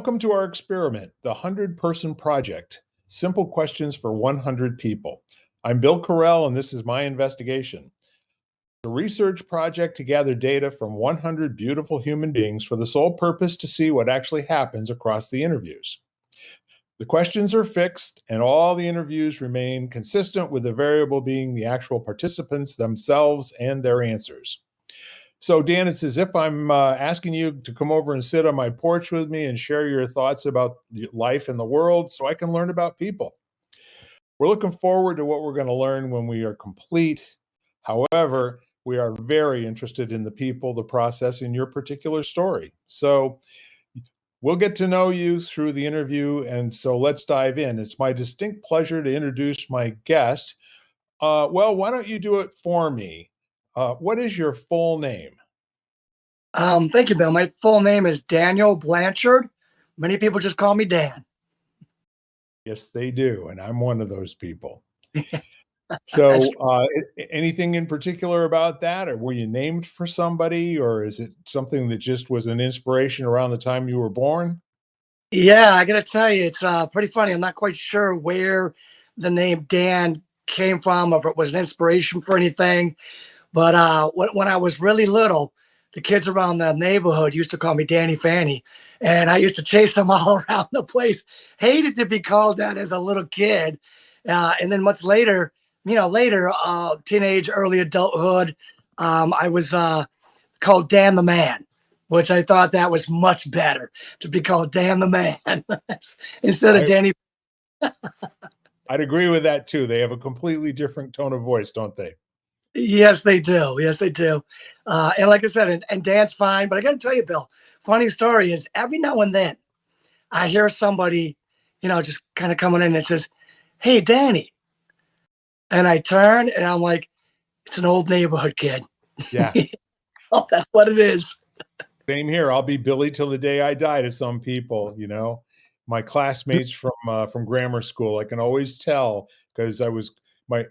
Welcome to our experiment, the 100-Person Project, simple questions for 100 people. I'm Bill Carell, and this is my investigation. It's a research project to gather data from 100 beautiful human beings for the sole purpose to see what actually happens across the interviews. The questions are fixed, and all the interviews remain consistent, with the variable being the actual participants themselves and their answers. So, Dan, it's as if I'm asking you to come over and sit on my porch with me and share your thoughts about life in the world so I can learn about people. We're looking forward to what we're going to learn when we are complete. However, we are very interested in the people, the process, and your particular story. So we'll get to know you through the interview, and so let's dive in. It's my distinct pleasure to introduce my guest. Well, why don't you do it for me? What is your full name? Thank you, Bill. My full name is Daniel Blanchard. Many people just call me Dan. Yes, they do, and I'm one of those people. So, anything in particular about that, or were you named for somebody, or is it something that just was an inspiration around the time you were born? Yeah, I gotta tell you, it's pretty funny. I'm not quite sure where the name Dan came from, or if it was an inspiration for anything. But when I was really little, the kids around the neighborhood used to call me Danny Fanny, and I used to chase them all around the place. Hated to be called that as a little kid, and then much later, teenage, early adulthood, I was called Dan the Man, which I thought that was much better to be called Dan the Man instead of I, Danny. I'd agree with that too. They have a completely different tone of voice, don't they? Yes, they do. Yes, they do. And like I said, and Dan's fine. But I got to tell you, Bill, funny story is every now and then I hear somebody, just kind of coming in and says, "Hey, Danny." And I turn and I'm like, it's an old neighborhood kid. Yeah. Oh, that's what it is. Same here. I'll be Billy till the day I die to some people, My classmates from grammar school, I can always tell because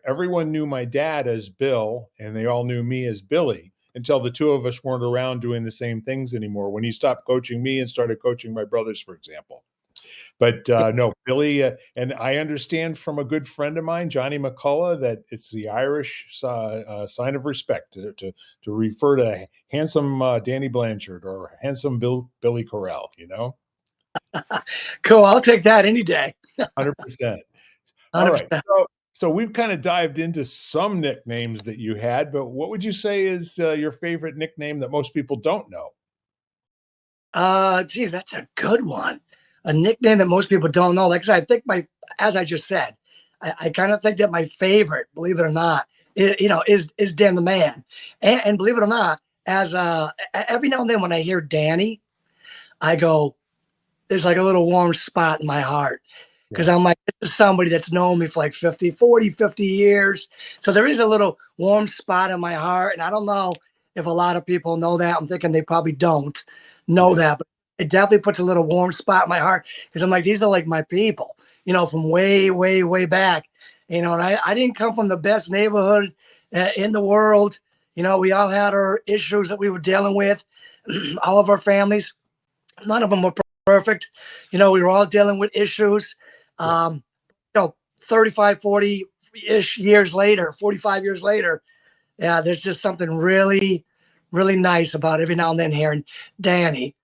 everyone knew my dad as Bill, and they all knew me as Billy until the two of us weren't around doing the same things anymore. When he stopped coaching me and started coaching my brothers, for example. But no, Billy, and I understand from a good friend of mine, Johnny McCullough, that it's the Irish sign of respect to refer to handsome Danny Blanchard or handsome Billy Carell, Cool. I'll take that any day. 100%. All right. 100%. So we've kind of dived into some nicknames that you had, but what would you say is your favorite nickname that most people don't know? Geez, that's a good one. A nickname that most people don't know. Like I said, I think as I just said, I kind of think that my favorite, believe it or not, is Dan the Man. And believe it or not, as every now and then when I hear Danny, I go, there's like a little warm spot in my heart. Because I'm like, this is somebody that's known me for like 50 years. So there is a little warm spot in my heart. And I don't know if a lot of people know that. I'm thinking they probably don't know that. But it definitely puts a little warm spot in my heart. Because I'm like, these are like my people, from way, way, way back. And I didn't come from the best neighborhood in the world. We all had our issues that we were dealing with. All of our families, none of them were perfect. We were all dealing with issues. 35, 40-ish years later, 45 years later, yeah, there's just something really, really nice about every now and then hearing Danny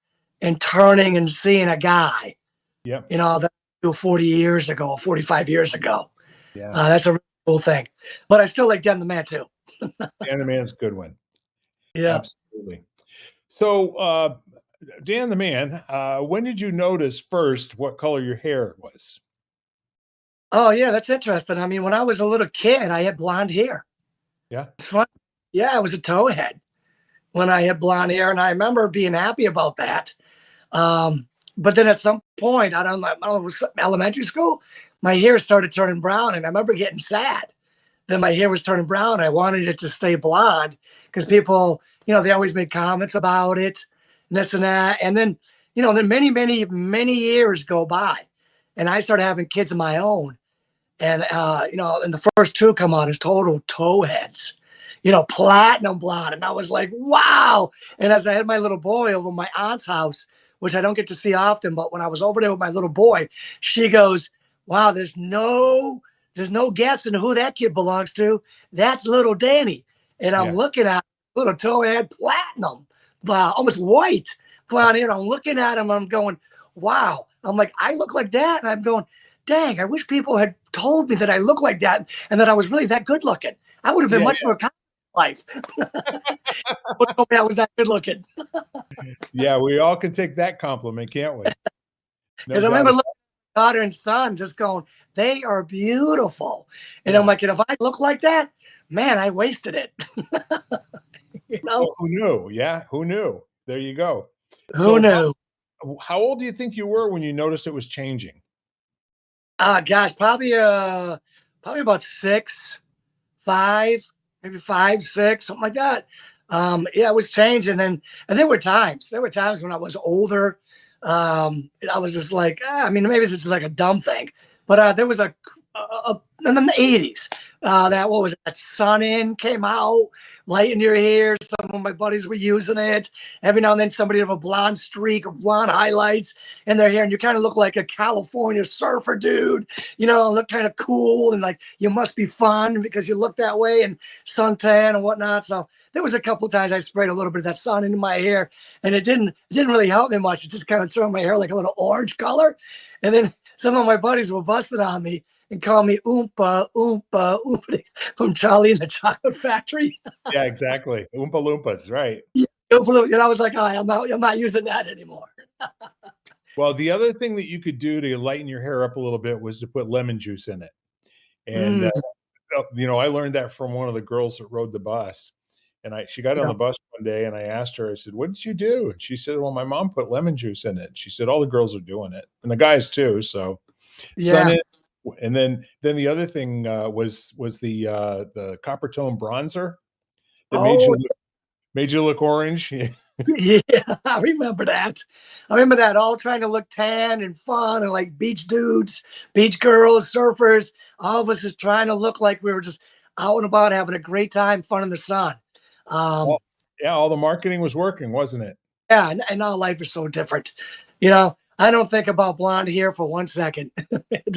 and turning and seeing a guy, that 40 years ago, 45 years ago. Yeah. That's a really cool thing. But I still like Dan the Man too. Dan the Man's a good one. Yeah. Absolutely. So, Dan the Man, when did you notice first what color your hair was? Oh, yeah, that's interesting. I mean, when I was a little kid, I had blonde hair. Yeah. It's fun. Yeah, I was a towhead when I had blonde hair, and I remember being happy about that. But then at some point, I don't know, it was elementary school, my hair started turning brown, and I remember getting sad that my hair was turning brown. I wanted it to stay blonde because people, they always made comments about it, and this and that. And then, then many, many, many years go by, and I started having kids of my own. And, and the first two come on as total towheads, platinum blonde. And I was like, wow. And as I had my little boy over my aunt's house, which I don't get to see often. But when I was over there with my little boy, she goes, "Wow, there's no guessing who that kid belongs to. That's little Danny." And I'm Yeah. looking at little toe had platinum, almost white blonde hair. I'm looking at him. I'm going, "Wow." I'm like, "I look like that," and I'm going, "Dang, I wish people had told me that I look like that and that I was really that good looking. I would have been Yeah. much more life." But told me I was that good looking. Yeah. We all can take that compliment, can't we? No Because I doubt. remember looking at my daughter and son just going, "They are beautiful." And I'm Yeah. like, and if I look like that, man, I wasted it. you know, Well, who knew? Yeah. Who knew? There you go. who So knew? how old do you think you were when you noticed it was changing? Gosh, probably about 6, 5, maybe 5, 6, something like that. Yeah, it was changing, and there were times when I was older. And I was just like, I mean, maybe this is like a dumb thing, but there was in the '80s. That what was it, that Sun In came out, light in your hair. Some of my buddies were using it. Every now and then, somebody have a blonde streak or blonde highlights in their hair, and you kind of look like a California surfer dude. Look kind of cool, and like you must be fun because you look that way, and suntan and whatnot. So there was a couple times I sprayed a little bit of that sun into my hair, and it didn't really help me much. It just kind of turned my hair like a little orange color. And then some of my buddies were busting on me and calling me Oompa Oompa Oompa from Charlie and the Chocolate Factory. Yeah, exactly. Oompa Loompas, right. And I was like, "All right, I'm not using that anymore." Well, the other thing that you could do to lighten your hair up a little bit was to put lemon juice in it. And, Mm, I learned that from one of the girls that rode the bus. And she got on yeah, the bus one day and I asked her, I said, "What did you do?" And she said, "Well, my mom put lemon juice in it." She said, "All the girls are doing it and the guys too." So sun yeah. it. And then the other thing was the copper tone bronzer that Oh, made you look orange. yeah, I remember that. I remember that, all trying to look tan and fun and like beach dudes, beach girls, surfers. All of us just trying to look like we were just out and about having a great time, fun in the sun. Well, Um, yeah, all the marketing was working, wasn't it? yeah, and now life is so different. I don't think about blonde hair for 1 second. It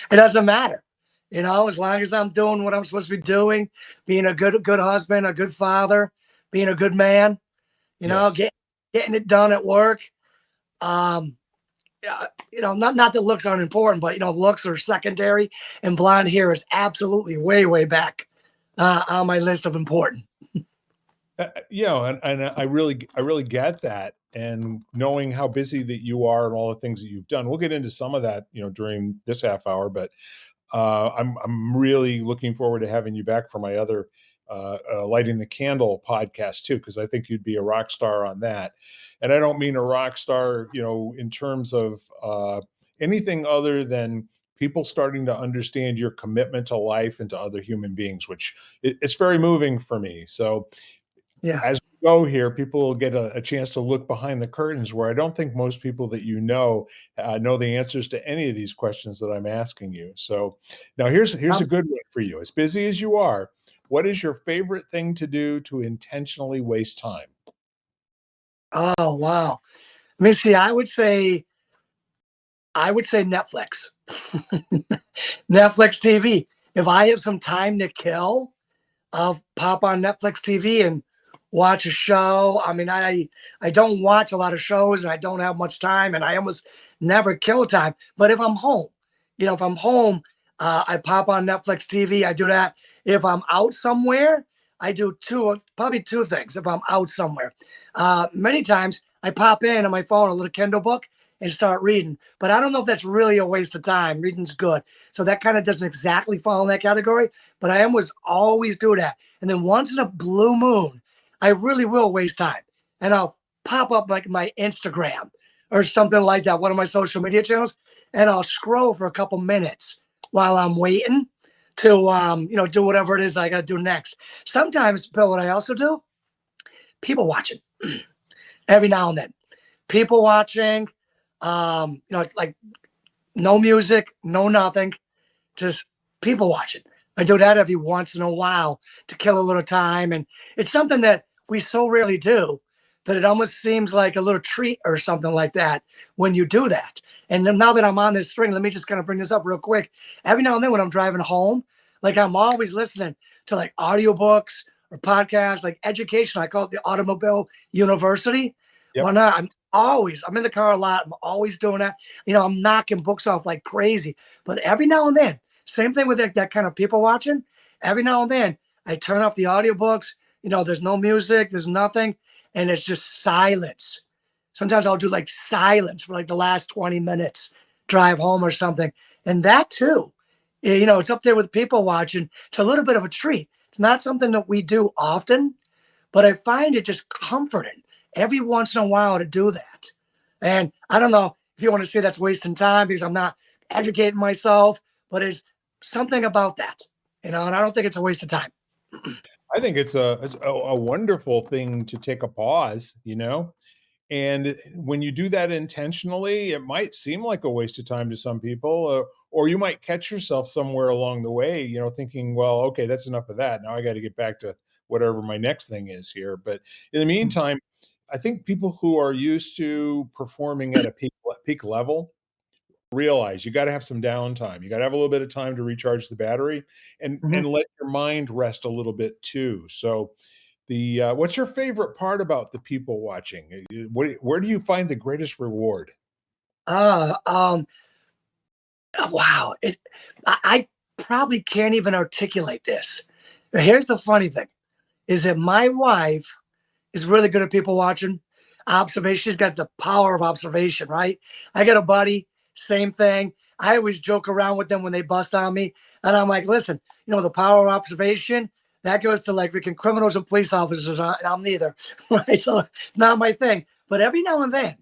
doesn't matter. As long as I'm doing what I'm supposed to be doing, being a good husband, a good father, being a good man, Yes. getting it done at work. Um, not that looks aren't important, but looks are secondary, and blonde hair is absolutely way, way back on my list of important. And I really get that. And knowing how busy that you are and all the things that you've done, we'll get into some of that, during this half hour. But I'm really looking forward to having you back for my other lighting the candle podcast too, because I think you'd be a rock star on that. And I don't mean a rock star, in terms of anything other than people starting to understand your commitment to life and to other human beings, which it's very moving for me. So Yeah. as we go here, people will get a chance to look behind the curtains where I don't think most people that know the answers to any of these questions that I'm asking you. So now here's a good one for you. As busy as you are, what is your favorite thing to do to intentionally waste time? Oh, wow. Let me see. I would say Netflix. Netflix TV. If I have some time to kill, I'll pop on Netflix TV and watch a show. I mean, I don't watch a lot of shows and I don't have much time and I almost never kill time. But if I'm home, I pop on Netflix TV. I do that. If I'm out somewhere, I do probably two things. If I'm out somewhere, many times I pop in on my phone a little Kindle book and start reading. But I don't know if that's really a waste of time. Reading's good, so that kind of doesn't exactly fall in that category. But I always do that. And then once in a blue moon, I really will waste time, and I'll pop up like my Instagram or something like that, one of my social media channels, and I'll scroll for a couple minutes while I'm waiting to do whatever it is I got to do next. Sometimes, Bill, what I also do, people watching every now and then. People watching, like no music, no nothing, just people watching. I do that every once in a while to kill a little time, and it's something that we so rarely do but it almost seems like a little treat or something like that when you do that. And then now that I'm on this string, let me just kind of bring this up real quick. Every now and then when I'm driving home, like I'm always listening to like audiobooks or podcasts, like education. I call it the automobile university. Why Yep. not? I'm in the car a lot. I'm always doing that. I'm knocking books off like crazy. But every now and then, same thing with that kind of people watching. Every now and then, I turn off the audiobooks. There's no music, there's nothing, and it's just silence. Sometimes I'll do like silence for like the last 20 minutes, drive home or something. And that too, it's up there with people watching. It's a little bit of a treat. It's not something that we do often, but I find it just comforting every once in a while to do that. And I don't know if you want to say that's wasting time because I'm not educating myself, but it's something about that, and I don't think it's a waste of time. I think it's a wonderful thing to take a pause, and when you do that intentionally, it might seem like a waste of time to some people, or you might catch yourself somewhere along the way, thinking, well, okay, that's enough of that. Now I got to get back to whatever my next thing is here. But in the meantime, I think people who are used to performing at a peak level realize you got to have some downtime. You got to have a little bit of time to recharge the battery and Mhm. let your mind rest a little bit too. So the what's your favorite part about the people watching? Where do you find the greatest reward? Uh, um, wow. I probably can't even articulate this. But here's the funny thing is that my wife is really good at people watching observation. She's got the power of observation, right? I got a buddy, same thing. I always joke around with them when they bust on me. And I'm like, listen, the power of observation, that goes to like freaking criminals and police officers. And I'm neither, right? So it's not my thing. But every now and then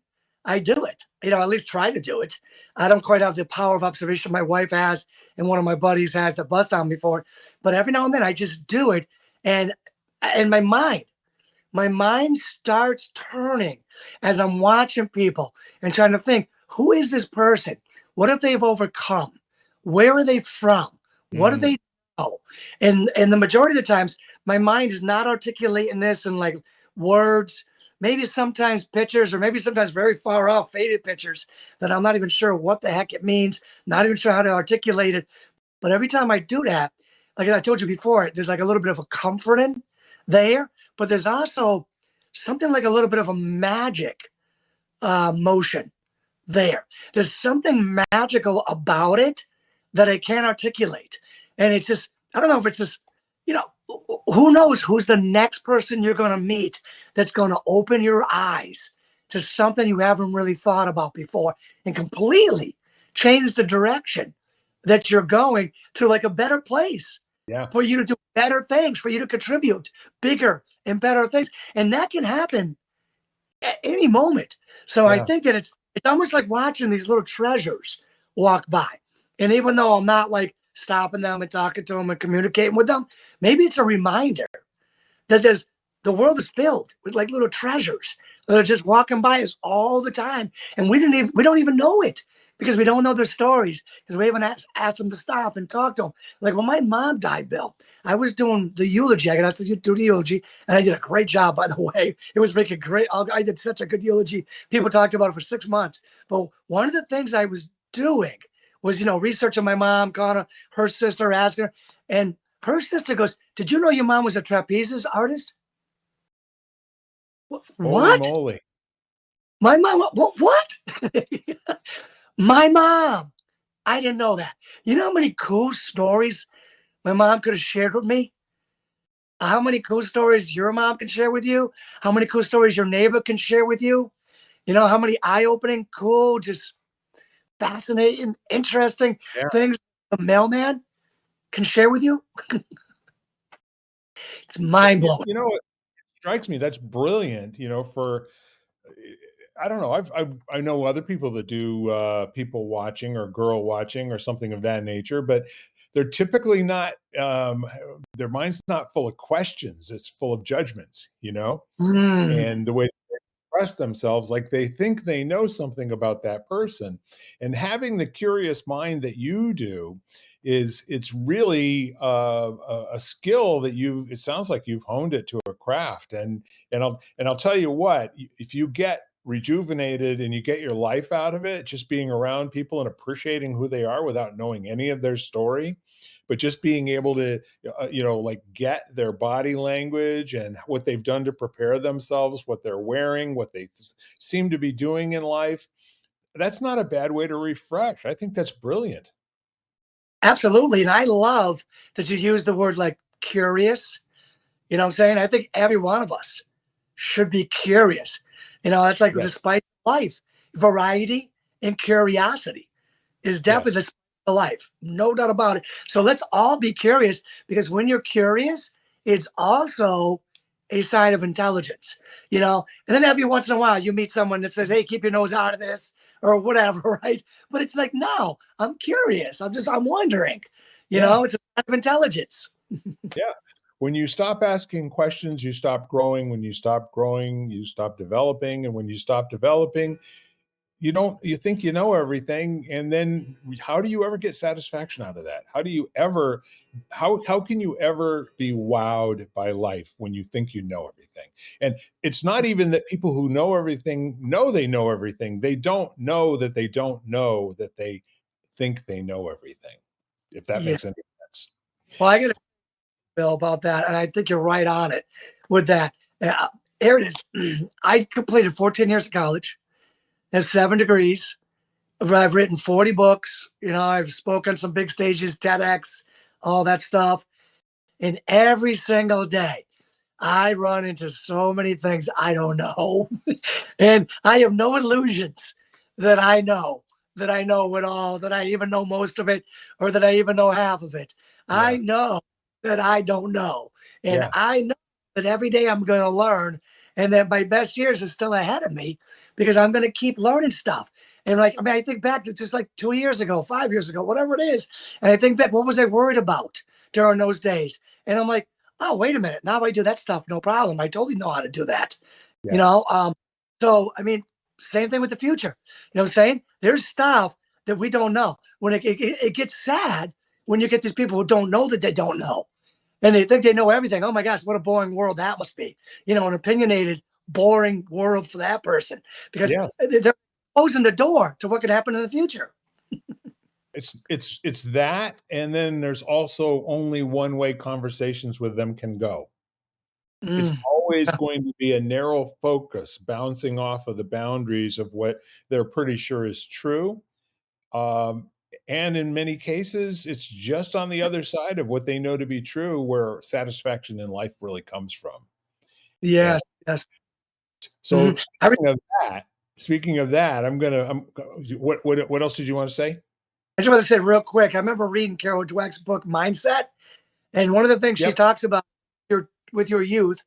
I do it, at least try to do it. I don't quite have the power of observation my wife has and one of my buddies has that bust on me for it. But every now and then I just do it. And my mind starts turning as I'm watching people and trying to think, who is this person? What have they've overcome? Where are they from? What do Mm, they know? And the majority of the times, my mind is not articulating this in like words, maybe sometimes pictures, or maybe sometimes very far off faded pictures that I'm not even sure what the heck it means, not even sure how to articulate it. But every time I do that, like I told you before, there's like a little bit of a comforting there, but there's also something like a little bit of a magic motion there. There's something magical about it that I can't articulate. And it's just, I don't know if it's just, you know, who knows who's the next person you're going to meet that's going to open your eyes to something you haven't really thought about before and completely change the direction that you're going to, like a better place yeah, for you to do better things, for you to contribute bigger and better things. And that can happen at any moment. So I yeah. think that it's almost like watching these little treasures walk by. And even though I'm not like stopping them and talking to them and communicating with them, maybe it's a reminder that the world is filled with like little treasures that are just walking by us all the time, and we don't even know it because we don't know their stories because we haven't asked them to stop and talk to them. Like when my mom died, Bill, I was doing the eulogy. I got asked to do the eulogy, and I did a great job, by the way. It was making great. I did such a good eulogy. People talked about it for 6 months. But one of the things I was doing was, researching my mom, calling her sister, asking her, and her sister goes, "Did you know your mom was a trapezes artist?" Holy What? moly. My mom? What? My mom. I didn't know that. You know how many cool stories my mom could have shared with me? How many cool stories your mom can share with you? How many cool stories your neighbor can share with you? You know how many eye-opening, cool, just fascinating, interesting Yeah. things the mailman can share with you? It's mind blowing. It strikes me that's brilliant, for I don't know. I know other people that do people watching or girl watching or something of that nature, but they're typically not. Their mind's not full of questions; it's full of judgments. Mm. And the way they express themselves, like they think they know something about that person, and having the curious mind that you do it's really a skill that it sounds like you've honed it to a craft. And I'll tell you what, if you get rejuvenated and you get your life out of it, just being around people and appreciating who they are without knowing any of their story, but just being able to, like get their body language and what they've done to prepare themselves, what they're wearing, what they seem to be doing in life. That's not a bad way to refresh. I think that's brilliant. Absolutely. And I love that you use the word like curious. You know what I'm saying? I think every one of us should be curious. That's like the Yes. spice of life. Variety and curiosity is definitely the Yes. spice of life. No doubt about it. So let's all be curious, because when you're curious, it's also a sign of intelligence, And then every once in a while you meet someone that says, "Hey, keep your nose out of this," or whatever, right? But it's like, no, I'm curious. I'm wondering, Yeah. it's a sign of intelligence. Yeah. When you stop asking questions, you stop growing. When you stop growing, you stop developing. And when you stop developing, you think you know everything. And then how do you ever get satisfaction out of that? How can you ever be wowed by life when you think you know everything? And it's not even that people who know everything know they know everything. They don't know that they don't know that they think they know everything, if that Yeah. makes any sense. Well, I got to Bill about that, and I think you're right on it with that. Uh, Here it is. I completed 14 years of college, have 7 degrees. I've written 40 books. I've spoken on some big stages, TEDx, all that stuff. And every single day, I run into so many things I don't know. And I have no illusions that I know it all, that I even know most of it, or that I even know half of it. I Yeah. know that I don't know. And Yeah. I know that every day I'm going to learn, and that my best years is still ahead of me, because I'm going to keep learning stuff. And I think back to just like 2 years ago, 5 years ago, whatever it is. And I think back, what was I worried about during those days? And I'm like, oh, wait a minute. Now I do that stuff, no problem. I totally know how to do that. You Yes. know, um, so same thing with the future. You know what I'm saying? There's stuff that we don't know. When it gets sad when you get these people who don't know that they don't know. And they think they know everything. Oh my gosh, what a boring world that must be. An opinionated, boring world for that person, because Yes. they're closing the door to what could happen in the future. It's that, and then there's also only one way conversations with them can go. It's Mm, always going to be a narrow focus bouncing off of the boundaries of what they're pretty sure is true. Um, and in many cases, it's just on the other side of what they know to be true where satisfaction in life really comes from. And yes, yes. so Mhm. speaking of that, what else did you want to say? I just want to say real quick. I remember reading Carol Dweck's book Mindset, and one of the things she Yep. talks about with your youth,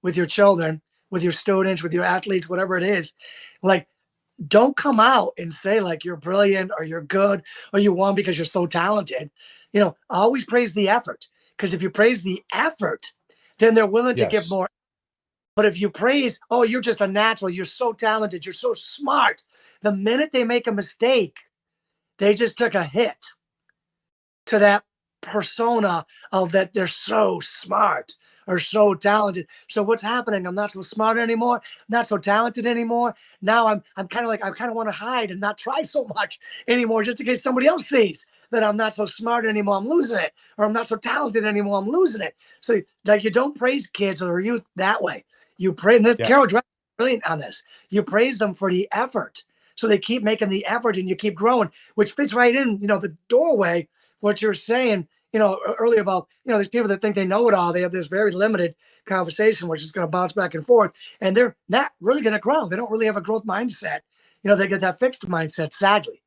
with your children, with your students, with your athletes, whatever it is, like, don't come out and say like you're brilliant or you're good or you won because you're so talented. Always praise the effort, because if you praise the effort, then they're willing to give Yes. more. But if you praise, oh, you're just a natural, you're so talented, you're so smart, the minute they make a mistake, they just took a hit to that persona of that they're so smart or so talented. So what's happening? I'm not so smart anymore, not so talented anymore. Now I'm kind of like, I kind of want to hide and not try so much anymore, just in case somebody else sees that I'm not so smart anymore, I'm losing it, or I'm not so talented anymore, I'm losing it. So like, you don't praise kids or youth that way. You praise, and then Yeah. Carol Dweck is brilliant on this. You praise them for the effort. So they keep making the effort and you keep growing, which fits right in, the doorway, what you're saying, earlier about, these people that think they know it all. They have this very limited conversation, which is going to bounce back and forth, and they're not really going to grow. They don't really have a growth mindset. They get that fixed mindset, sadly,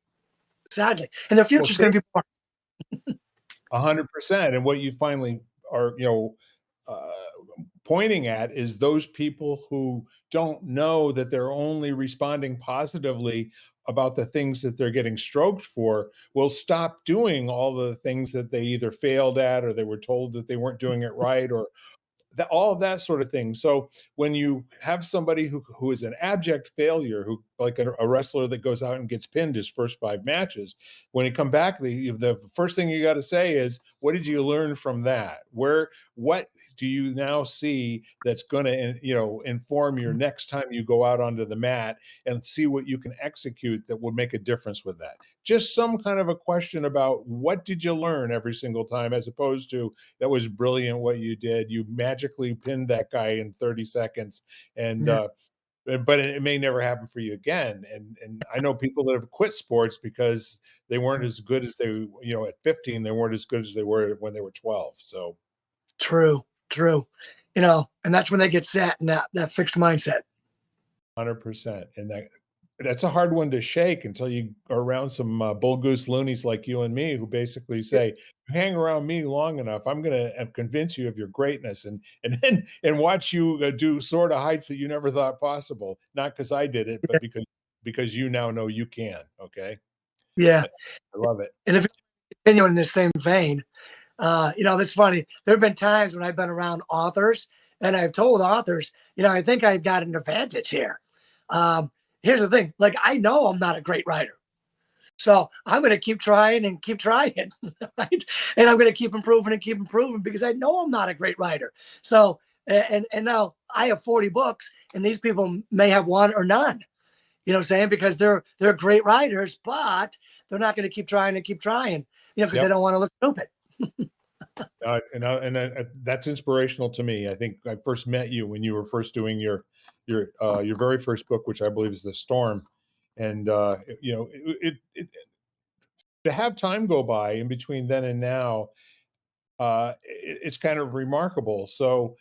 and their Well, future is see, going to be more. 100%. And what you finally are, uh, pointing at is those people who don't know that they're only responding positively about the things that they're getting stroked for will stop doing all the things that they either failed at or they were told that they weren't doing it right, or all of that sort of thing. So when you have somebody who is an abject failure, who like a wrestler that goes out and gets pinned his first 5 matches. When you come back, the first thing you got to say is, what did you learn from that? What do you now see that's going to, inform your next time you go out onto the mat, and see what you can execute that will make a difference with that? Just some kind of a question about what did you learn every single time, as opposed to, that was brilliant what you did. You magically pinned that guy in 30 seconds. And, Yeah. but it may never happen for you again. And I know people that have quit sports because they weren't as good as they, at 15, they weren't as good as they were when they were 12. So True, true. And that's when they get set in that fixed mindset. 100%. And that's a hard one to shake until you are around some bull goose loonies like you and me, who basically say, hang around me long enough, I'm going to convince you of your greatness, and then and watch you do sort of heights that you never thought possible. Not because I did it, but because you now know you can. Okay. Yeah. I love it. And if you continue in the same vein, that's funny. There have been times when I've been around authors and I've told authors, I think I've got an advantage here. Here's the thing. Like, I know I'm not a great writer. So I'm going to keep trying and keep trying, right? And I'm going to keep improving and keep improving, because I know I'm not a great writer. So, and now I have 40 books, and these people may have one or none, you know what I'm saying? Because they're great writers, but they're not going to keep trying and keep trying, because they Yep. don't want to look stupid. That's inspirational to me. I think I first met you when you were first doing your very first book, which I believe is The Storm. And to have time go by in between then and now, it's kind of remarkable. So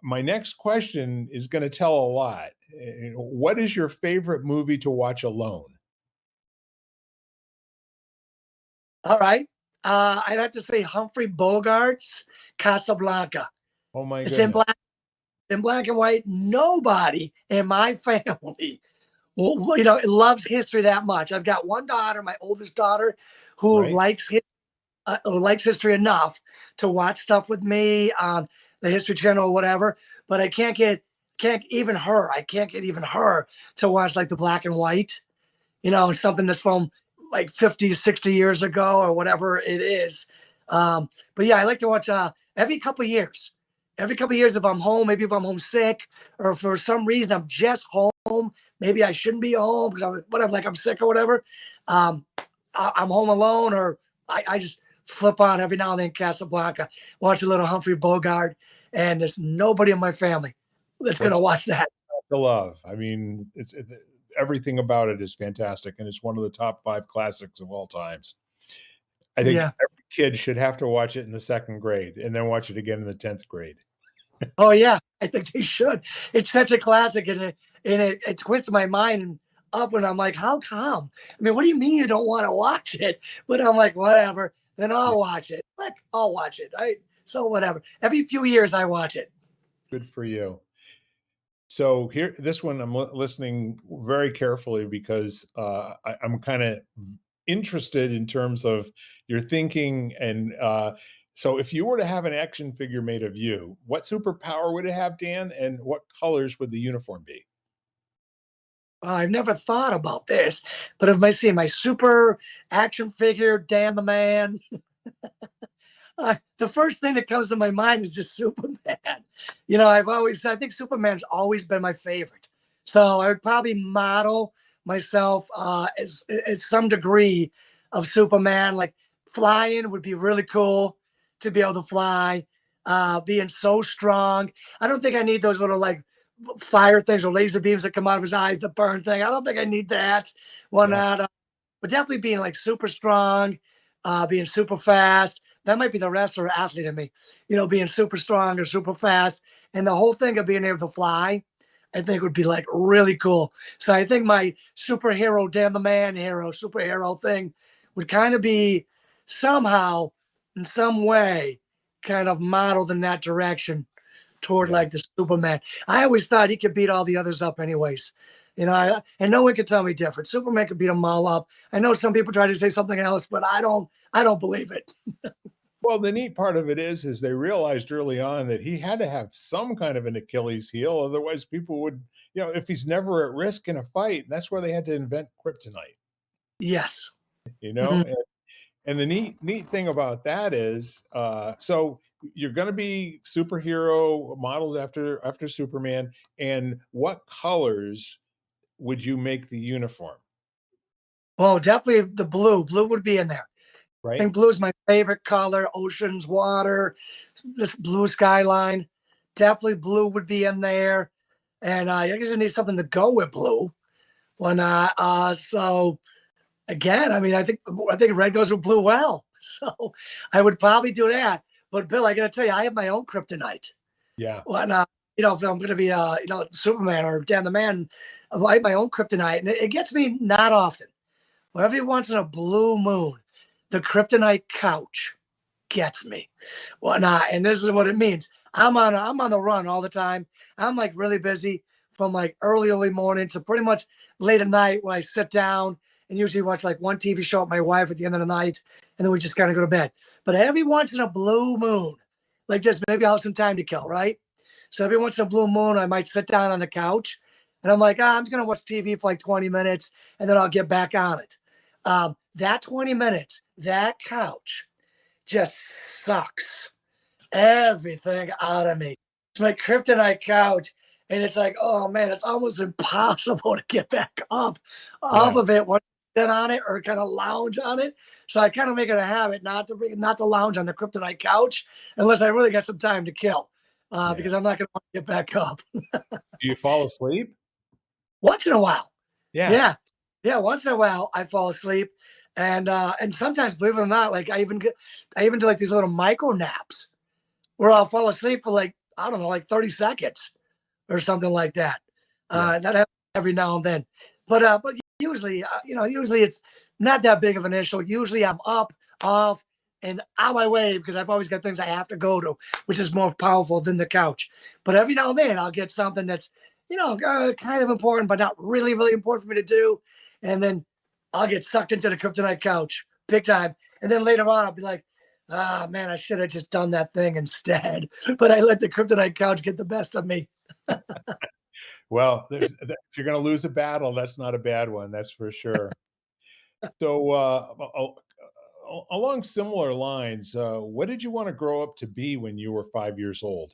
my next question is going to tell a lot. What is your favorite movie to watch alone? All right. I'd have to say Humphrey Bogart's Casablanca. Oh my It's in goodness. black and white. Nobody in my family, loves history that much. I've got one daughter, my oldest daughter, who Right? likes history enough to watch stuff with me on the History Channel or whatever. But I can't get even her. I can't get even her to watch like the black and white, and something that's from like 50, 60 years ago or whatever it is. But yeah, I like to watch every couple of years. Every couple of years, if I'm home, maybe if I'm homesick, or for some reason I'm just home, maybe I shouldn't be home because I'm sick or whatever. I'm home alone, or I just flip on every now and then Casablanca, watch a little Humphrey Bogart, and there's nobody in my family that's going to What's watch that. the love? I mean, everything about it is fantastic, and it's one of the top 5 classics of all times. I think Yeah. every kid should have to watch it in the 2nd grade and then watch it again in the 10th grade. Oh yeah, I think they should. It's such a classic, and it twists my mind and up when I'm like, how come? I mean, what do you mean you don't want to watch it? But I'm like, whatever. Then Yeah, I'll watch it. Like, I'll watch it. So whatever. Every few years I watch it. good for you. So here, this one I'm listening very carefully because I'm kind of interested in terms of your thinking. And so, if you were to have an action figure made of you, what superpower would it have, Dan? And what colors would the uniform be? I've never thought about this, but if I see my super action figure, Dan the Man, the first thing that comes to my mind is just Superman. I think Superman's always been my favorite. So I would probably model myself as some degree of Superman. Like, flying would be really cool, to be able to fly, being so strong. I don't think I need those little like fire things or laser beams that come out of his eyes that burn thing. I don't think I need that. Why Yeah, not? But definitely being like super strong, being super fast. That might be the wrestler athlete in me, being super strong or super fast. And the whole thing of being able to fly, I think would be like really cool. So I think my superhero, Dan the Man superhero thing would kind of be somehow, in some way, kind of modeled in that direction toward yeah. like the Superman. I always thought he could beat all the others up, anyways. And no one could tell me different. Superman could beat them all up. I know some people try to say something else, but I don't believe it. Well, the neat part of it is they realized early on that he had to have some kind of an Achilles heel, otherwise people would, if he's never at risk in a fight, that's where they had to invent kryptonite, Yes. you Mhm. know? And the neat thing about that is, so you're gonna be superhero modeled after Superman, and what colors would you make the uniform, Well, definitely the blue. Blue would be in there. I right? think blue is my favorite color. Oceans, water, this blue skyline. Definitely blue would be in there. And I guess you need something to go with blue. When so again, I mean, I think red goes with blue well. So I would probably do that. But Bill, I got to tell you, I have my own kryptonite. Yeah, When if I'm going to be Superman or Dan the Man, I have my own kryptonite, and it gets me not often. Well, every once in a blue moon, the kryptonite couch gets me. Well, and this is what it means. I'm on the run all the time. I'm like really busy from like early morning to pretty much late at night when I sit down and usually watch like one TV show with my wife at the end of the night, and then we just kind of go to bed. But every once in a blue moon, like this, maybe I'll have some time to kill, right? So every once in a blue moon, I might sit down on the couch and I'm like, I'm just gonna watch TV for like 20 minutes and then I'll get back on it. That 20 minutes, that couch just sucks everything out of me. It's my kryptonite couch. And it's like, oh man, it's almost impossible to get back up off yeah, of it once you sit on it or kind of lounge on it. So I kind of make it a habit not to lounge on the kryptonite couch unless I really got some time to kill. yeah. Because I'm not going to want to get back up Do you fall asleep? once in a while. Yeah, Yeah, yeah. Once in a while, I fall asleep, and sometimes, believe it or not, like I even do like these little micro naps where I'll fall asleep for like I don't know, like 30 seconds or something like that. yeah, That happens every now and then, but usually, usually it's not that big of an issue. Usually, I'm up, off, and on my way because I've always got things I have to go to, which is more powerful than the couch. But every now and then, I'll get something that's kind of important, but not really, really important for me to do, and then I'll get sucked into the kryptonite couch big time. And then later on, I'll be like, ah, man, I should have just done that thing instead. But I let the kryptonite couch get the best of me. well, if you're gonna lose a battle, that's not a bad one, that's for sure. So, along similar lines, what did you wanna grow up to be when you were 5 years old?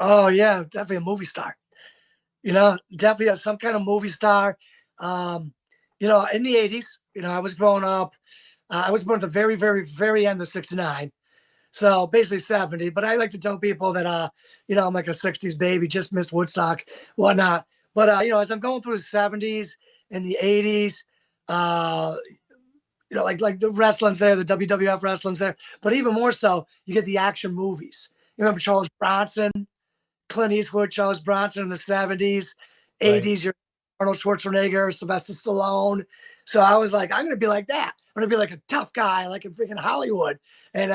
Oh yeah, definitely a movie star. Definitely some kind of movie star. Um, in the 80s, I was growing up. I was born at the very, very, very end of '69. So basically 70. But I like to tell people that, I'm like a 60s baby, just missed Woodstock, whatnot. But, as I'm going through the 70s and the 80s, uh, like the wrestling's there, the WWF wrestling's there. But even more so, you get the action movies. You remember Charles Bronson? Clint Eastwood, Charles Bronson in the 70s, Right. 80s, you're Arnold Schwarzenegger, Sylvester Stallone. So I was like, I'm going to be like that. I'm going to be like a tough guy, like in freaking Hollywood, and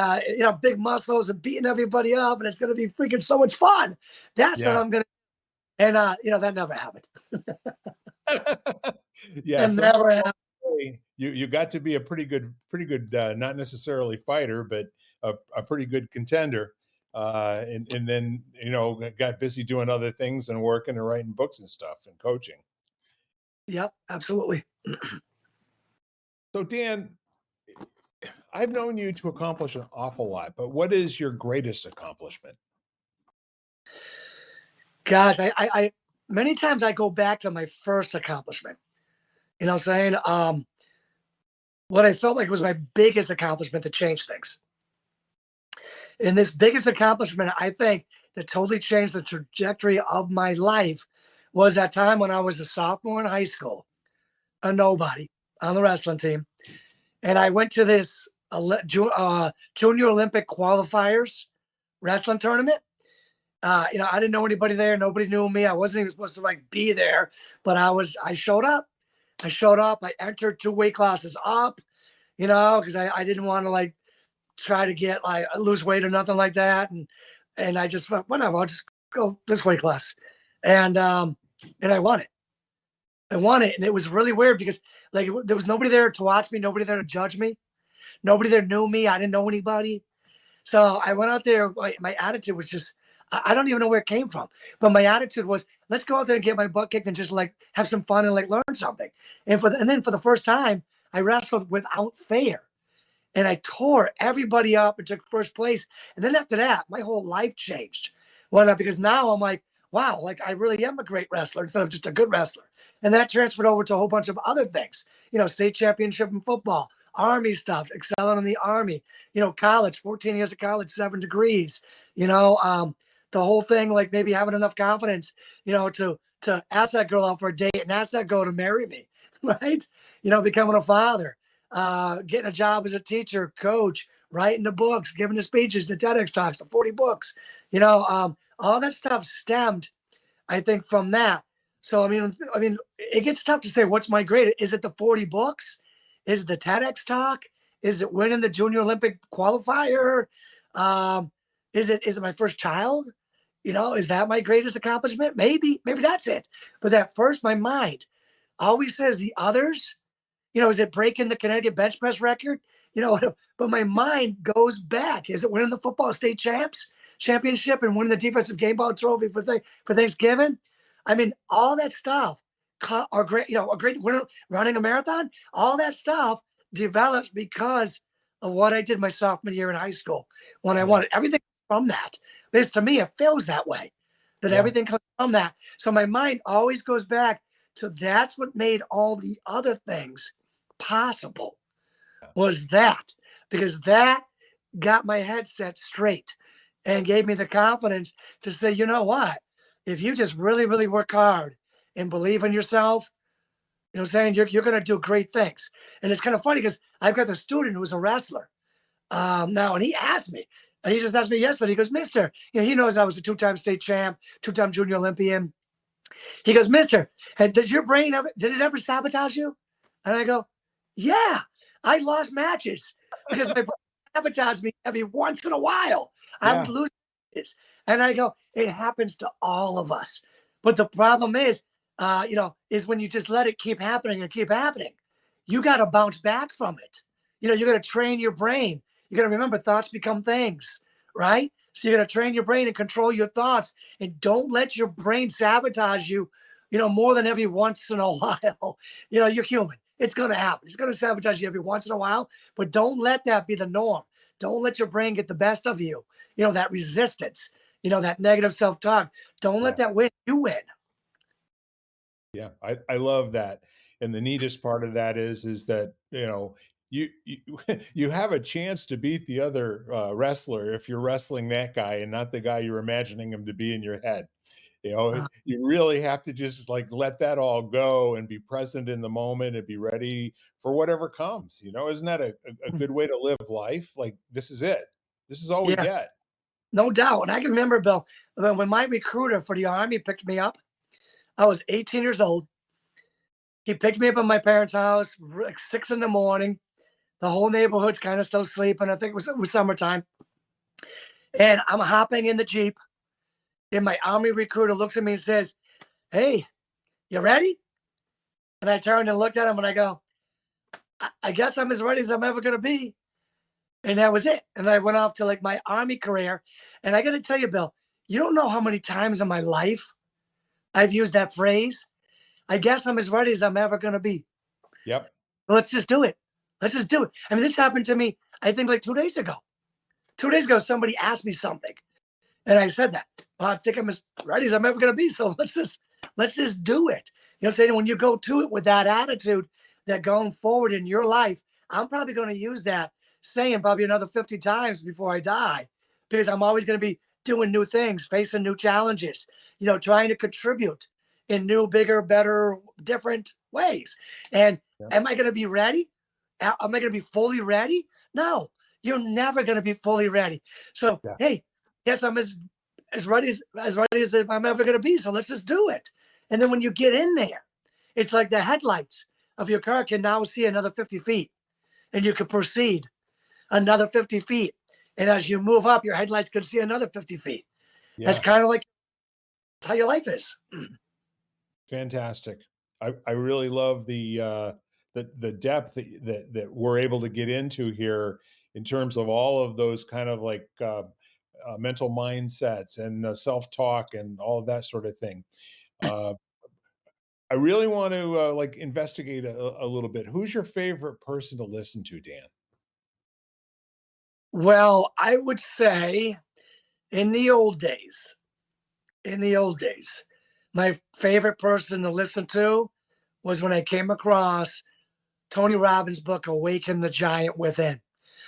big muscles and beating everybody up, and it's going to be freaking so much fun. That's what Yeah. I'm going to. And that never happened. Yeah, It somehow never happened. you got to be a pretty good, not necessarily fighter, but a pretty good contender, and then, got busy doing other things and working and writing books and stuff and coaching. Yep, absolutely. So, Dan, I've known you to accomplish an awful lot, but what is your greatest accomplishment? Gosh, I many times I go back to my first accomplishment. You know what I'm saying? What I felt like was my biggest accomplishment to change things. And this biggest accomplishment, I think, that totally changed the trajectory of my life was that time when I was a sophomore in high school, a nobody on the wrestling team. And I went to this Junior Olympic qualifiers wrestling tournament. I didn't know anybody there. Nobody knew me. I wasn't even supposed to like be there, but I showed up. I showed up. I entered 2 weight classes up, because I didn't want to like try to get like lose weight or nothing like that. And I just went, whatever, I'll just go this weight class. And I won it. I won it. And it was really weird because like there was nobody there to watch me, nobody there to judge me, nobody there knew me. I didn't know anybody. So I went out there. My attitude was just, I don't even know where it came from, but my attitude was, let's go out there and get my butt kicked and just like have some fun and like learn something. And then for the first time, I wrestled without fair, and I tore everybody up and took first place. And then after that, my whole life changed. Why not? Because now I'm like, wow, like I really am a great wrestler instead of just a good wrestler. And that transferred over to a whole bunch of other things, state championship in football, Army stuff, excelling in the Army, college, 14 years of college, 7 degrees, you know, um, the whole thing, like maybe having enough confidence, to ask that girl out for a date and ask that girl to marry me, right? Becoming a father, getting a job as a teacher, coach, writing the books, giving the speeches, the TEDx talks, the 40 books, all that stuff stemmed, I think, from that. So I mean, it gets tough to say what's my grade. Is it the 40 books? Is it the TEDx talk? Is it winning the Junior Olympic qualifier? Um, is it my first child? Is that my greatest accomplishment? Maybe that's it. But that first, my mind always says the others. Is it breaking the Connecticut bench press record? But my mind goes back. Is it winning the football state championship and winning the defensive game ball trophy for Thanksgiving? I mean, all that stuff, or great, a great winner running a marathon. All that stuff developed because of what I did my sophomore year in high school when I Yeah. wanted everything from that. Because to me, it feels that way, that Yeah. everything comes from that. So my mind always goes back to that's what made all the other things possible, was that, because that got my head set straight and gave me the confidence to say, you know what, if you just really, really work hard and believe in yourself, what I'm saying, you're going to do great things. And it's kind of funny because I've got a student who's a wrestler now, and he asked me, and he just asked me yesterday, he goes, Mister, he knows I was a 2-time state champ, 2-time junior Olympian. He goes, Mister, does your brain did it ever sabotage you? And I go, yeah, I lost matches because my brain sabotaged me every once in a while. I would Yeah. lose matches. And I go, it happens to all of us. But the problem is when you just let it keep happening and keep happening, you got to bounce back from it. You got to train your brain. You got to remember thoughts become things, right? So you got to train your brain and control your thoughts, and don't let your brain sabotage you, more than every once in a while. You're human. It's going to happen. It's going to sabotage you every once in a while, but don't let that be the norm. Don't let your brain get the best of you. That resistance, that negative self-talk. Don't let Yeah. that win. You win. Yeah, I love that. And the neatest part of that is that, you you have a chance to beat the other wrestler if you're wrestling that guy and not the guy you're imagining him to be in your head. Uh, You really have to just like let that all go and be present in the moment and be ready for whatever comes. Isn't that a good way to live life? Like, this is it. This is all we yeah, get. no doubt. And I can remember, Bill, when my recruiter for the Army picked me up, I was 18 years old. He picked me up at my parents' house, like 6 in the morning. The whole neighborhood's kind of still sleeping. I think it was summertime. And I'm hopping in the Jeep, and my Army recruiter looks at me and says, Hey, you ready? And I turned and looked at him and I go, I guess I'm as ready as I'm ever going to be. And that was it. And I went off to like my Army career. And I got to tell you, Bill, you don't know how many times in my life I've used that phrase. I guess I'm as ready as I'm ever going to be. Yep. Let's just do it. Let's just do it. I mean, this happened to me, I think like 2 days ago. 2 days ago, somebody asked me something. And I said that. Well, I think I'm as ready as I'm ever going to be. So let's just do it. Saying when you go to it with that attitude, that going forward in your life, I'm probably going to use that saying probably another 50 times before I die, because I'm always going to be doing new things, facing new challenges, trying to contribute in new, bigger, better, different ways. And Yeah. am I going to be ready? Am I going to be fully ready? No, you're never going to be fully ready. So, Yeah. hey, yes, I'm as ready as I'm ever going to be. So let's just do it. And then when you get in there, it's like the headlights of your car can now see another 50 feet, and you can proceed another 50 feet. And as you move up, your headlights can see another 50 feet. That's Yeah. kind of like how your life is. Fantastic. I really love the depth that we're able to get into here in terms of all of those kind of like mental mindsets and self-talk and all of that sort of thing. Uh, I really want to like investigate a little bit. Who's your favorite person to listen to, Dan? Well, I would say in the old days, in the old days, my favorite person to listen to was when I came across Tony Robbins' book, Awaken the Giant Within.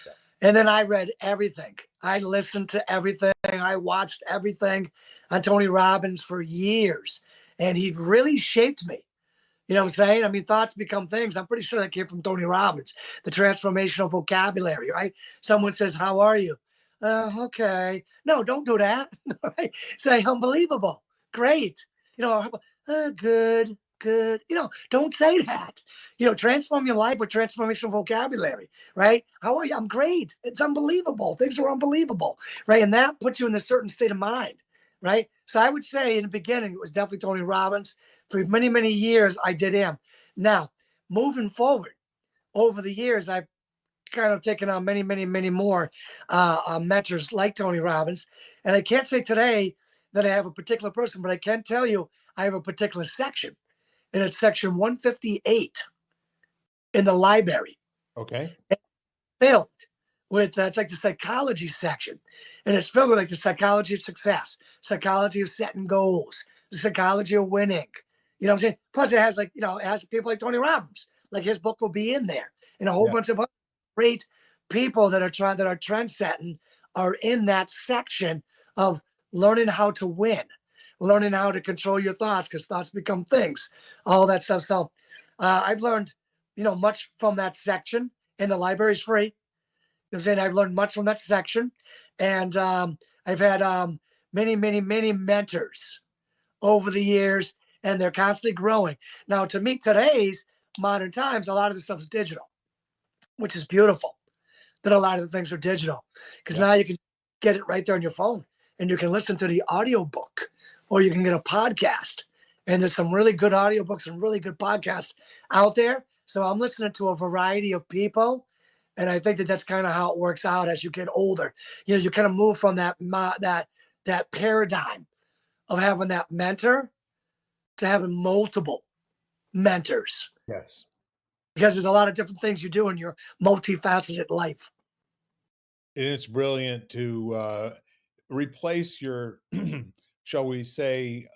Yeah. And then I read everything. I listened to everything. I watched everything on Tony Robbins for years. And he really shaped me. You know what I'm saying? I mean, thoughts become things. I'm pretty sure that came from Tony Robbins, the transformational vocabulary, right? Someone says, "How are you?" Okay. No, don't do that. Right? Say, "Unbelievable. Great." You know, good, good. You know, don't say that. You know, transform your life with transformational vocabulary, right? How are you? I'm great. It's unbelievable. Things are unbelievable, right? And that puts you in a certain state of mind, right? So I would say in the beginning, it was definitely Tony Robbins. For many, many years, I did him. Now, moving forward, over the years, I've kind of taken on many, many, many more mentors like Tony Robbins. And I can't say today that I have a particular person, but I can tell you I have a particular section, and it's section 158 in the library, Okay. filled with it's like the psychology section, and it's filled with like the psychology of success, psychology of setting goals, the psychology of winning. You know what I'm saying? Plus, it has like it has people like Tony Robbins. Like his book will be in there, and a whole Yeah. bunch of other great people that are trend setting are in that section of learning how to win, learning how to control your thoughts because thoughts become things, all that stuff. So I've learned much from that section, and the library is free. I'm saying I've learned much from that section, and I've had many, many, many mentors over the years, and they're constantly growing. Now, to meet today's modern times, a lot of the stuff is digital, which is beautiful. That a lot of the things are digital because Yeah. now you can get it right there on your phone, and you can listen to the audiobook, or you can get a podcast. And there's some really good audiobooks and really good podcasts out there. So I'm listening to a variety of people, and I think that that's kind of how it works out as you get older. You kind of move from that paradigm of having that mentor to having multiple mentors Yes. because there's a lot of different things you do in your multifaceted life. And it's brilliant to replace your, shall we say,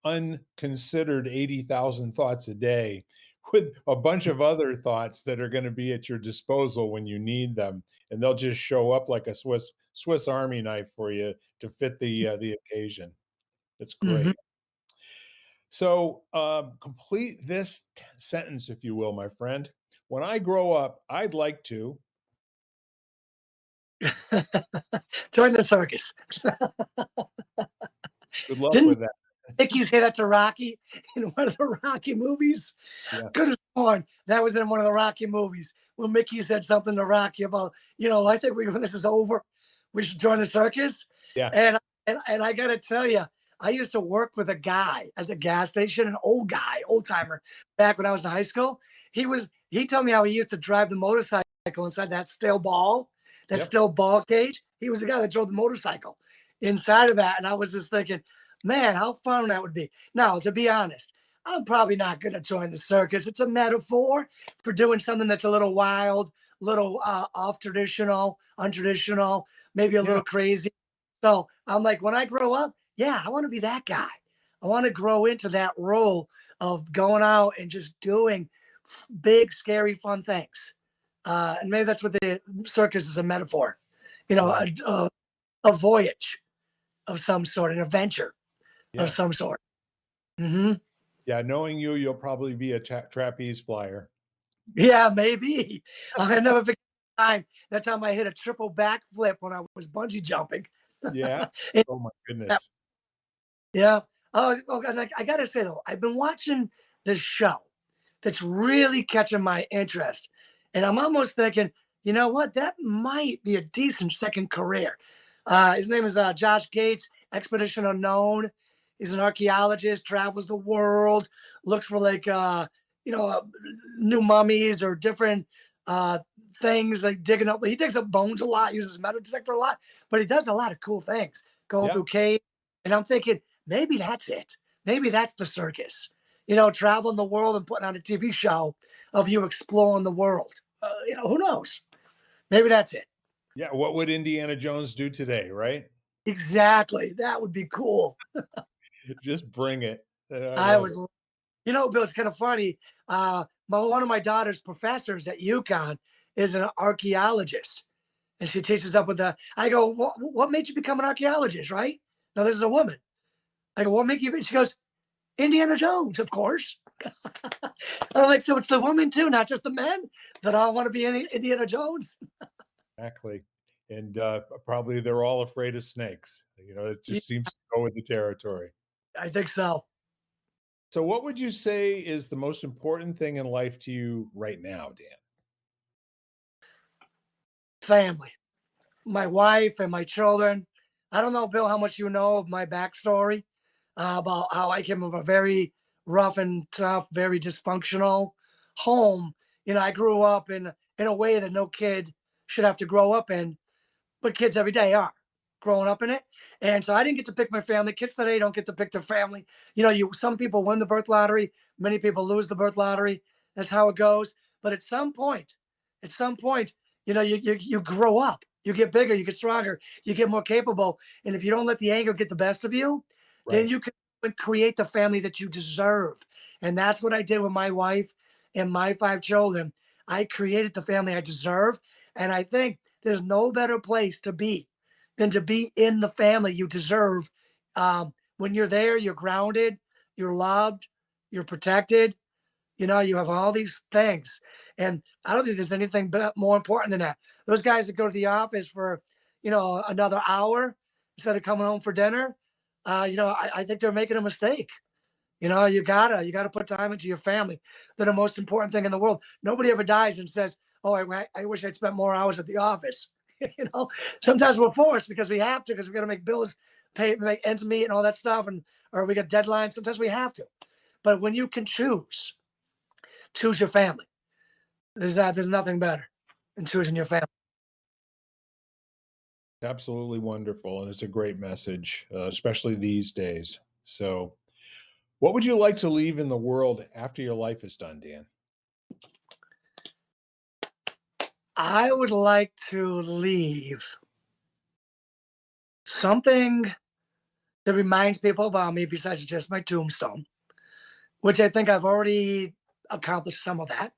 unconsidered 80,000 thoughts a day with a bunch of other thoughts that are going to be at your disposal when you need them, and they'll just show up like a Swiss Army knife for you to fit the occasion. It's Mhm. great. So, complete this sentence, if you will, my friend. When I grow up, I'd like to. Join the circus. Good luck Didn't with that. Mickey say that to Rocky in one of the Rocky movies? Yeah. Could have sworn that was in one of the Rocky movies when Mickey said something to Rocky about, I think when this is over, we should join the circus. Yeah. And I got to tell you, I used to work with a guy at the gas station, an old guy, old timer, back when I was in high school. He told me how he used to drive the motorcycle inside that Yep. steel ball cage. He was the guy that drove the motorcycle inside of that. And I was just thinking, man, how fun that would be. Now, to be honest, I'm probably not going to join the circus. It's a metaphor for doing something that's a little wild, little off traditional, untraditional, maybe a Yeah. little crazy. So I'm like, when I grow up, yeah, I want to be that guy. I want to grow into that role of going out and just doing big, scary, fun things. And maybe that's what the circus is a metaphor, Right. a voyage of some sort, an adventure of Yes. some sort. Hmm. Yeah. Knowing you, you'll probably be a trapeze flyer. Yeah, maybe. I'll never forget the time. That time I hit a triple backflip when I was bungee jumping. Yeah. And Oh my that- goodness. yeah. Oh, well, I gotta say though, I've been watching this show that's really catching my interest, and I'm almost thinking, you know what, that might be a decent second career. His name is Josh Gates, Expedition Unknown. He's an archaeologist, travels the world, looks for like you know uh, new mummies or different uh, things like digging up. He digs up bones a lot, uses metal detector a lot, but he does a lot of cool things, going Yeah. through caves. And I'm thinking maybe that's it. Maybe that's the circus. Traveling the world and putting on a TV show of you exploring the world. Who knows? Maybe that's it. Yeah. What would Indiana Jones do today, right? Exactly. That would be cool. Just bring it. I I love would. it. Bill, it's kind of funny. One of my daughter's professors at UConn is an archaeologist, and she teaches up with the. I go, what made you become an archaeologist? Right now, this is a woman. I go, what made you? She goes, Indiana Jones, of course. I'm like, so it's the women too, not just the men that all want to be Indiana Jones. Exactly. And probably they're all afraid of snakes. It Yeah, just seems to go with the territory. I think so. So, what would you say is the most important thing in life to you right now, Dan? Family, my wife and my children. I don't know, Bill, how much you know of my backstory about how I came from a very rough and tough, very dysfunctional home. I grew up in a way that no kid should have to grow up in, but kids every day are growing up in it. And so I didn't get to pick my family. Kids today don't get to pick their family. Some people win the birth lottery, many people lose the birth lottery. That's how it goes. But at some point, you grow up, you get bigger, you get stronger, you get more capable. And if you don't let the anger get the best of you, then Right. you can create the family that you deserve. And that's what I did with my wife and my 5 children. I created the family I deserve. And I think there's no better place to be than to be in the family you deserve. When you're there, you're grounded, you're loved, you're protected. You have all these things. And I don't think there's anything more important than that. Those guys that go to the office for, another hour instead of coming home for dinner, I think they're making a mistake. You gotta put time into your family. They're the most important thing in the world. Nobody ever dies and says, "Oh, I wish I'd spent more hours at the office." you know, Sometimes we're forced because we have to, because we got to make bills, pay, make ends meet, and all that stuff, and or we got deadlines. Sometimes we have to. But when you can choose your family. There's nothing better than choosing your family. Absolutely wonderful. And it's a great message, especially these days. So, what would you like to leave in the world after your life is done, Dan? I would like to leave something that reminds people about me besides just my tombstone, which I think I've already accomplished some of that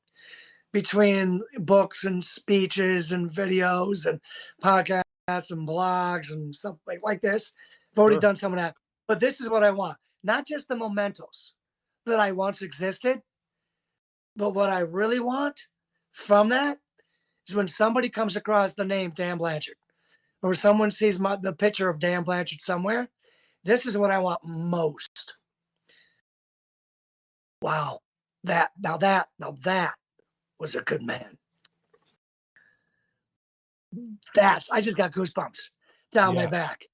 between books and speeches and videos and podcasts and blogs and stuff like this. I've already Sure. done some of that. But this is what I want. Not just the mementos that I once existed, but what I really want from that is when somebody comes across the name Dan Blanchard, or someone sees the picture of Dan Blanchard somewhere. This is what I want most. Wow, that was a good man. I just got goosebumps down my Yeah. back.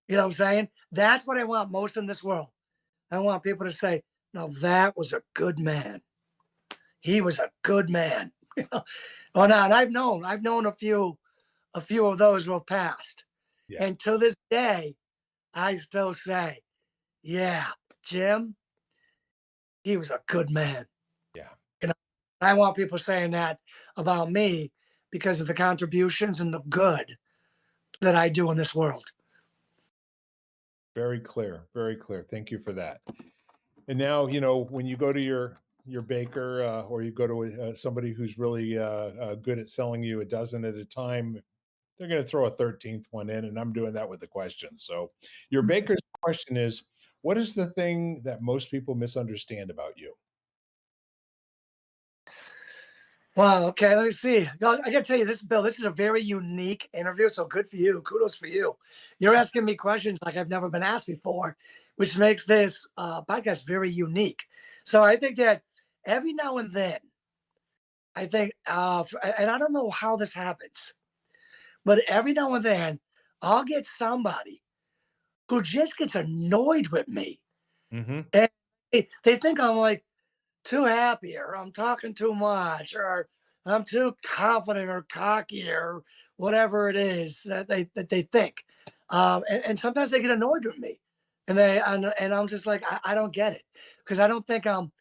You know what I'm saying? That's what I want most in this world. I want people to say, "No, that was a good man. He was a good man." Well, now, and I've known a few of those who have passed, Yeah. and to this day, I still say, "Yeah, Jim, he was a good man." Yeah. You know, I want people saying that about me because of the contributions and the good that I do in this world. Very clear. Very clear. Thank you for that. And now, when you go to your baker, or you go to somebody who's really good at selling you a dozen at a time, they're going to throw a 13th one in, and I'm doing that with the question. So, your baker's question is, what is the thing that most people misunderstand about you? Wow. Okay. Let me see. I got to tell you this, Bill. This is a very unique interview. So good for you. Kudos for you. You're asking me questions like I've never been asked before, which makes this podcast very unique. So I think that every now and then, and I don't know how this happens, but every now and then, I'll get somebody who just gets annoyed with me, Hmm. and they think I'm like too happy, or I'm talking too much, or I'm too confident or cocky or whatever it is that they think. And sometimes they get annoyed with me, and I'm just like, I don't get it because I don't think I'm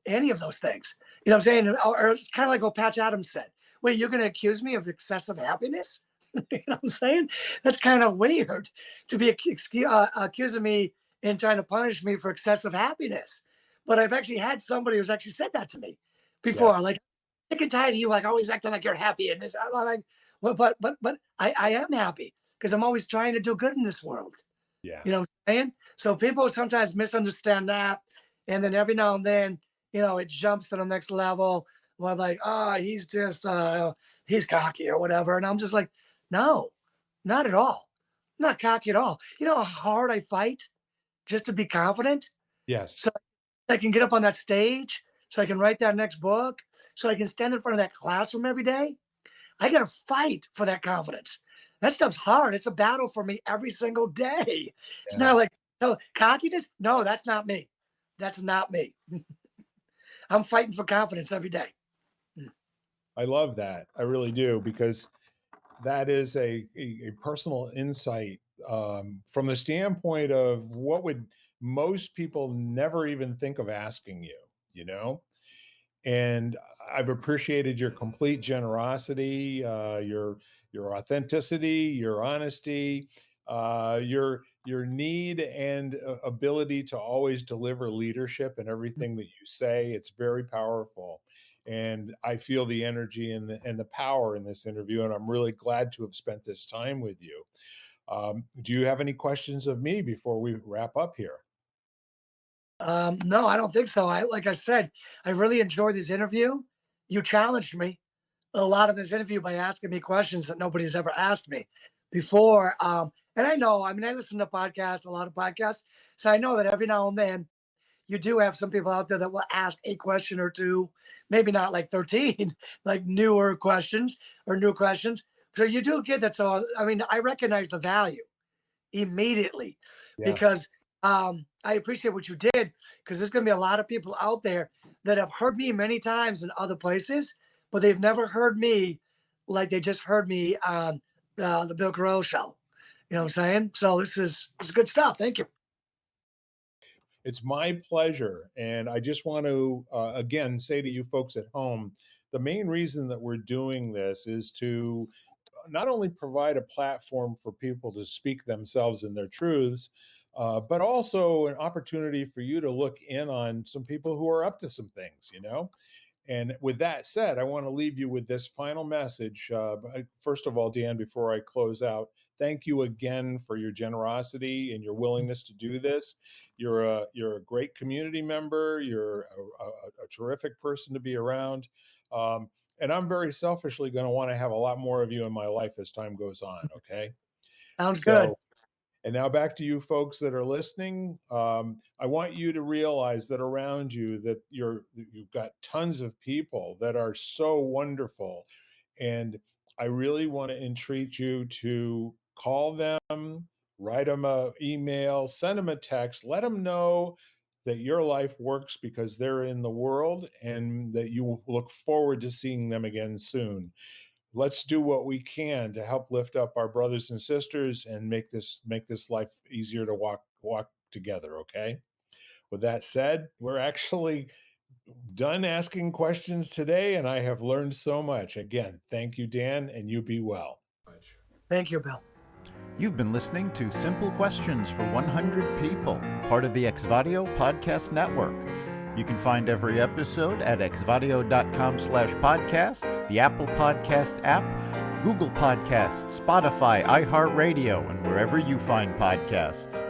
any of those things. You know what I'm saying? Or it's kind of like what Patch Adams said. Wait, you're going to accuse me of excessive happiness? You know what I'm saying? That's kind of weird to be accusing me and trying to punish me for excessive happiness. But I've actually had somebody who's actually said that to me before. Yes. Like, sick and tired of you, like always acting like you're happy. And this, I'm like, well, but I am happy because I'm always trying to do good in this world. Yeah. You know what I'm saying? So people sometimes misunderstand that. And then every now and then, it jumps to the next level. Well, like, oh, he's just, he's cocky or whatever. And I'm just like, no, not at all. I'm not cocky at all. You know how hard I fight just to be confident? Yes. So I can get up on that stage, so I can write that next book, so I can stand in front of that classroom every day. I got to fight for that confidence. That stuff's hard. It's a battle for me every single day. It's Yeah. not like, so cockiness. No, that's not me. That's not me. I'm fighting for confidence every day. I love that. I really do, because that is a personal insight, from the standpoint of what would most people never even think of asking you, you know? And I've appreciated your complete generosity, your authenticity, your honesty, your need and ability to always deliver leadership in everything that you say. It's very powerful, and I feel the energy and the power in this interview. And I'm really glad to have spent this time with you. Do you have any questions of me before we wrap up here? No, I don't think so. Like I said, I really enjoyed this interview. You challenged me a lot in this interview by asking me questions that nobody's ever asked me before. And I know, I mean, I listen to podcasts, a lot of podcasts, so I know that every now and then you do have some people out there that will ask a question or two, maybe not like 13, like newer questions or new questions. So you do get that. So, I mean, I recognize the value immediately Yeah. because I appreciate what you did because there's going to be a lot of people out there that have heard me many times in other places, but they've never heard me like they just heard me on the Bill Carell show. You know what I'm saying? So this is good stuff. Thank you. It's my pleasure. And I just want to, again, say to you folks at home, the main reason that we're doing this is to not only provide a platform for people to speak themselves and their truths, but also an opportunity for you to look in on some people who are up to some things, you know? And with that said, I want to leave you with this final message. First of all, Dan, before I close out, thank you again for your generosity and your willingness to do this. You're a great community member. You're a terrific person to be around. And I'm very selfishly going to want to have a lot more of you in my life as time goes on. Okay. Sounds good. So, and now back to you folks that are listening. I want you to realize that around you that you've got tons of people that are so wonderful. And I really want to entreat you to call them, write them an email, send them a text, let them know that your life works because they're in the world and that you look forward to seeing them again soon. Let's do what we can to help lift up our brothers and sisters and make this life easier to walk together. Okay. With that said, we're actually done asking questions today, and I have learned so much. Again, thank you, Dan, and you be well. Thank you, Bill. You've been listening to Simple Questions for 100 People, part of the Exvadio Podcast Network. You can find every episode at exvadio.com/podcasts, the Apple Podcast app, Google Podcasts, Spotify, iHeartRadio, and wherever you find podcasts.